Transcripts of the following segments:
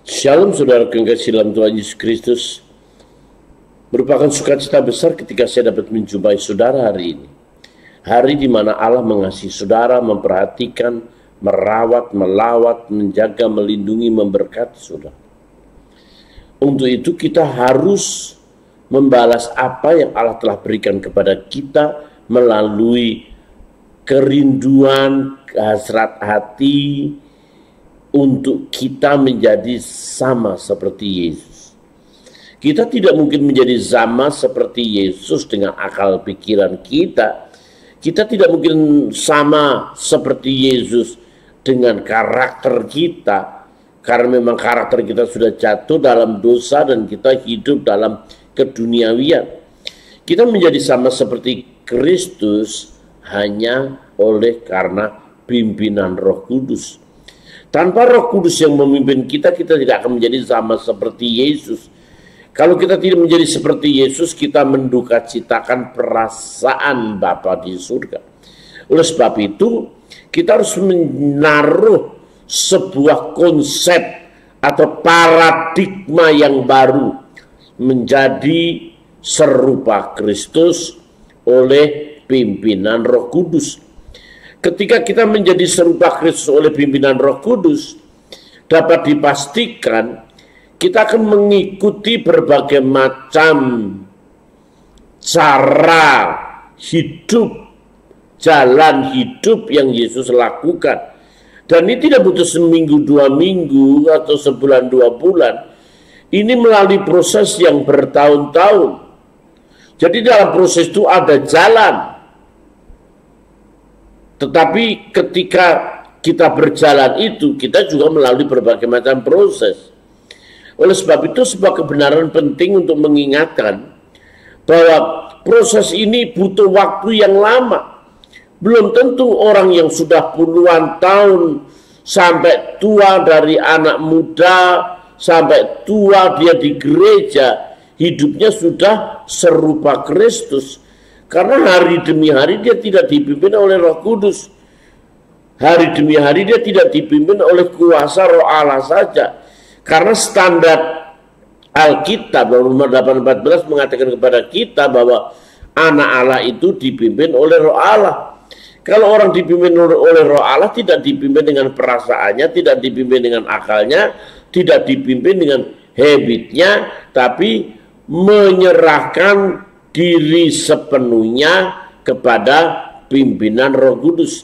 Shalom saudara kekasih dalam Tuhan Yesus Kristus. Merupakan sukacita besar ketika saya dapat menjumpai saudara hari ini. Hari di mana Allah mengasihi saudara, memperhatikan, merawat, melawat, menjaga, melindungi, memberkati saudara. Untuk itu kita harus membalas apa yang Allah telah berikan kepada kita melalui kerinduan, hasrat hati, untuk kita menjadi sama seperti Yesus. Kita tidak mungkin menjadi sama seperti Yesus dengan akal pikiran kita. Kita tidak mungkin sama seperti Yesus dengan karakter kita. Karena memang karakter kita sudah jatuh dalam dosa dan kita hidup dalam keduniawian. Kita menjadi sama seperti Kristus hanya oleh karena pimpinan Roh Kudus. Tanpa Roh Kudus yang memimpin kita, kita tidak akan menjadi sama seperti Yesus. Kalau kita tidak menjadi seperti Yesus, kita mendukacitakan perasaan Bapa di surga. Oleh sebab itu, kita harus menaruh sebuah konsep atau paradigma yang baru menjadi serupa Kristus oleh pimpinan Roh Kudus. Ketika kita menjadi serupa Kristus oleh pimpinan Roh Kudus, dapat dipastikan kita akan mengikuti berbagai macam cara hidup, jalan hidup yang Yesus lakukan. Dan ini tidak butuh seminggu, 2 minggu, atau sebulan, 2 bulan. Ini melalui proses yang bertahun-tahun. Jadi dalam proses itu ada jalan. Tetapi ketika kita berjalan itu, kita juga melalui berbagai macam proses. Oleh sebab itu, sebuah kebenaran penting untuk mengingatkan bahwa proses ini butuh waktu yang lama. Belum tentu orang yang sudah puluhan tahun sampai tua, dari anak muda sampai tua dia di gereja, hidupnya sudah serupa Kristus. Karena hari demi hari dia tidak dipimpin oleh Roh Kudus. Hari demi hari dia tidak dipimpin oleh kuasa Roh Allah saja. Karena standar Alkitab Roma 8:14 mengatakan kepada kita bahwa anak Allah itu dipimpin oleh Roh Allah. Kalau orang dipimpin oleh Roh Allah, tidak dipimpin dengan perasaannya, tidak dipimpin dengan akalnya, tidak dipimpin dengan habitnya, tapi menyerahkan diri sepenuhnya kepada pimpinan Roh Kudus.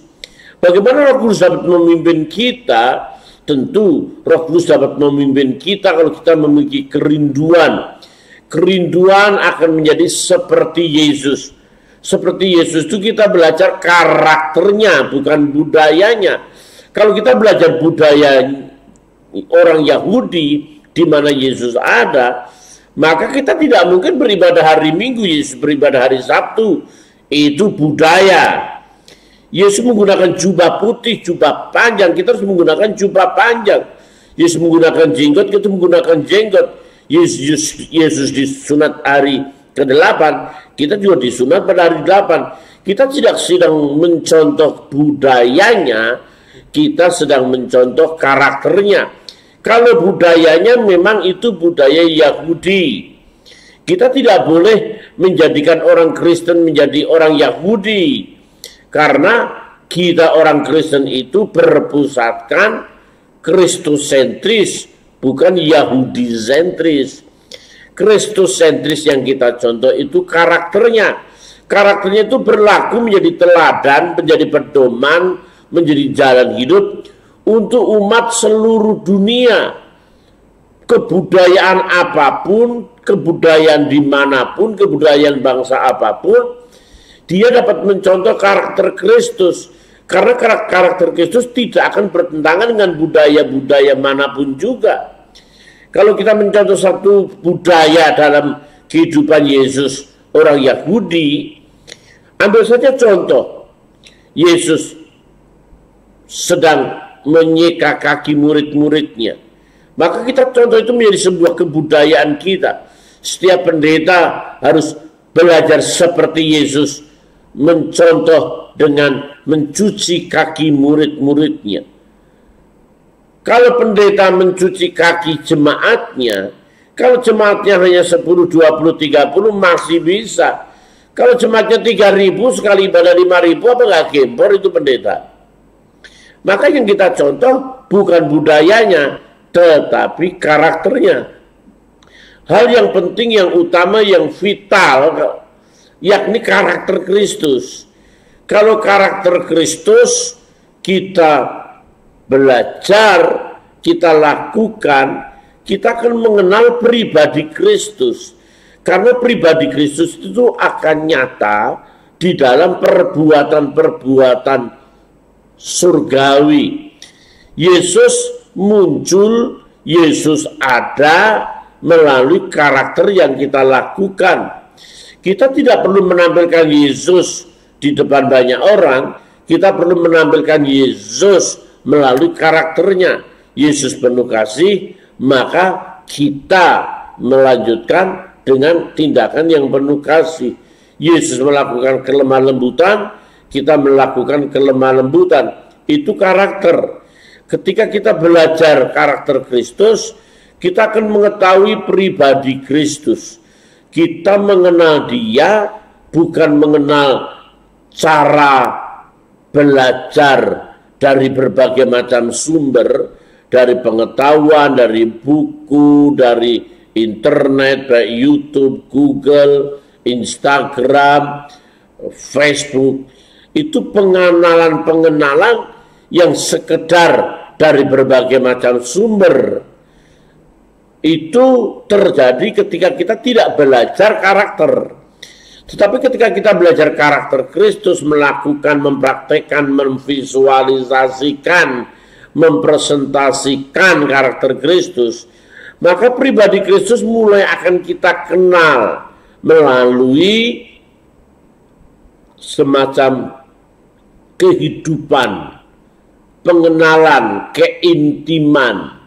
Bagaimana Roh Kudus dapat memimpin kita? Tentu Roh Kudus dapat memimpin kita kalau kita memiliki kerinduan. Kerinduan akan menjadi seperti Yesus. Seperti Yesus itu kita belajar karakternya, bukan budayanya. Kalau kita belajar budaya orang Yahudi di mana Yesus ada, maka kita tidak mungkin beribadah hari Minggu, Yesus beribadah hari Sabtu. Itu budaya. Yesus menggunakan jubah putih, jubah panjang, kita harus menggunakan jubah panjang. Yesus menggunakan jenggot, kita menggunakan jenggot. Yesus disunat hari ke-8, kita juga disunat pada hari 8. Kita tidak sedang mencontoh budayanya, kita sedang mencontoh karakternya. Kalau budayanya memang itu budaya Yahudi, kita tidak boleh menjadikan orang Kristen menjadi orang Yahudi. Karena kita orang Kristen itu berpusatkan Kristus sentris, bukan Yahudi sentris. Kristus sentris yang kita contoh itu karakternya. Karakternya itu berlaku menjadi teladan, menjadi pedoman, menjadi jalan hidup untuk umat seluruh dunia. Kebudayaan apapun, kebudayaan dimanapun, kebudayaan bangsa apapun, dia dapat mencontoh karakter Kristus. Karena karakter Kristus tidak akan bertentangan dengan budaya-budaya manapun juga. Kalau kita mencontoh satu budaya dalam kehidupan Yesus, orang Yahudi, ambil saja contoh, Yesus sedang menyeka kaki murid-muridnya. Maka kita contoh itu menjadi sebuah kebudayaan kita. Setiap pendeta harus belajar seperti Yesus, mencontoh dengan mencuci kaki murid-muridnya. Kalau pendeta mencuci kaki jemaatnya, kalau jemaatnya hanya 10, 20, 30 masih bisa. Kalau jemaatnya 3.000 sekali ibadah 5.000, apa nggak gempor itu pendeta? Maka yang kita contoh bukan budayanya, tetapi karakternya. Hal yang penting, yang utama, yang vital, yakni karakter Kristus. Kalau karakter Kristus kita belajar, kita lakukan, kita akan mengenal pribadi Kristus. Karena pribadi Kristus itu akan nyata di dalam perbuatan-perbuatan surgawi. Yesus muncul, Yesus ada melalui karakter yang kita lakukan. Kita tidak perlu menampilkan Yesus di depan banyak orang, kita perlu menampilkan Yesus melalui karakternya. Yesus penuh kasih, maka kita melanjutkan dengan tindakan yang penuh kasih. Yesus melakukan kelemah lembutan, kita melakukan kelemah lembutan. Itu karakter. Ketika kita belajar karakter Kristus, kita akan mengetahui pribadi Kristus. Kita mengenal Dia, bukan mengenal cara belajar dari berbagai macam sumber, dari pengetahuan, dari buku, dari internet, baik YouTube, Google, Instagram, Facebook. Itu pengenalan-pengenalan yang sekedar dari berbagai macam sumber. Itu terjadi ketika kita tidak belajar karakter. Tetapi ketika kita belajar karakter Kristus, melakukan, mempraktekkan, memvisualisasikan, mempresentasikan karakter Kristus, maka pribadi Kristus mulai akan kita kenal melalui semacam kehidupan, pengenalan, keintiman,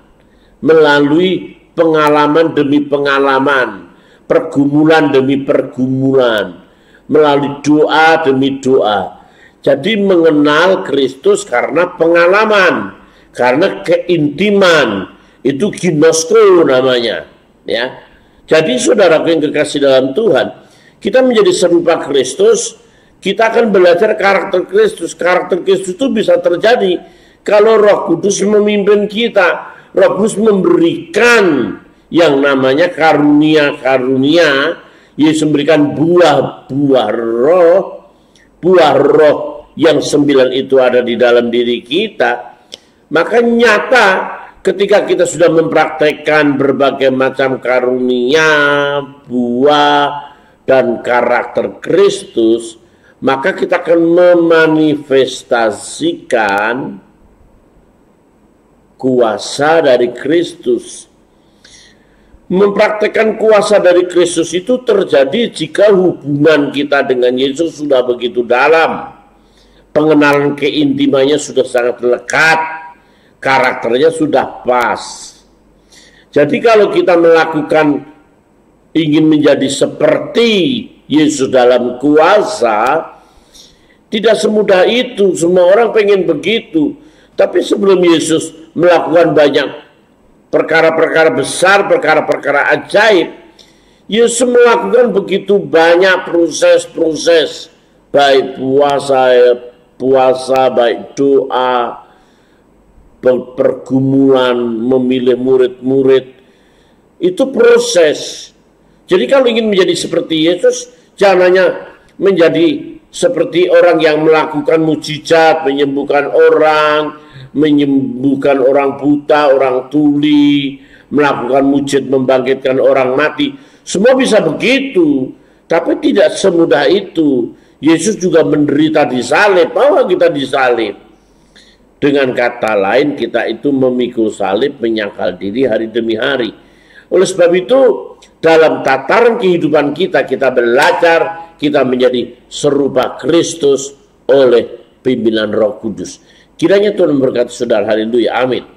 melalui pengalaman demi pengalaman, pergumulan demi pergumulan, melalui doa demi doa. Jadi mengenal Kristus karena pengalaman, karena keintiman. Itu ginosko namanya, ya. Jadi saudaraku yang kekasih dalam Tuhan, kita menjadi serupa Kristus, kita akan belajar karakter Kristus. Karakter Kristus itu bisa terjadi kalau Roh Kudus memimpin kita. Roh Kudus memberikan yang namanya karunia-karunia. Yesus memberikan buah-buah roh. Buah roh yang 9 itu ada di dalam diri kita. Maka nyata ketika kita sudah mempraktekkan berbagai macam karunia, buah, dan karakter Kristus, maka kita akan memanifestasikan kuasa dari Kristus. Mempraktekkan kuasa dari Kristus itu terjadi jika hubungan kita dengan Yesus sudah begitu dalam. Pengenalan keintimannya sudah sangat lekat, karakternya sudah pas. Jadi kalau kita melakukan, ingin menjadi seperti Yesus dalam kuasa, tidak semudah itu. Semua orang pengen begitu. Tapi sebelum Yesus melakukan banyak perkara-perkara besar, perkara-perkara ajaib, Yesus melakukan begitu banyak proses-proses, baik puasa, baik doa, pergumulan, memilih murid-murid. Itu proses. Jadi kalau ingin menjadi seperti Yesus, jangan hanya menjadi seperti orang yang melakukan mujizat, menyembuhkan orang buta, orang tuli, melakukan mujizat, membangkitkan orang mati. Semua bisa begitu, tapi tidak semudah itu. Yesus juga menderita di salib, bahwa kita disalib. Dengan kata lain, kita itu memikul salib, menyangkal diri hari demi hari. Oleh sebab itu, dalam tataran kehidupan kita, kita belajar, kita menjadi serupa Kristus oleh pimpinan Roh Kudus. Kiranya Tuhan memberkati saudara. Haleluya. Amin.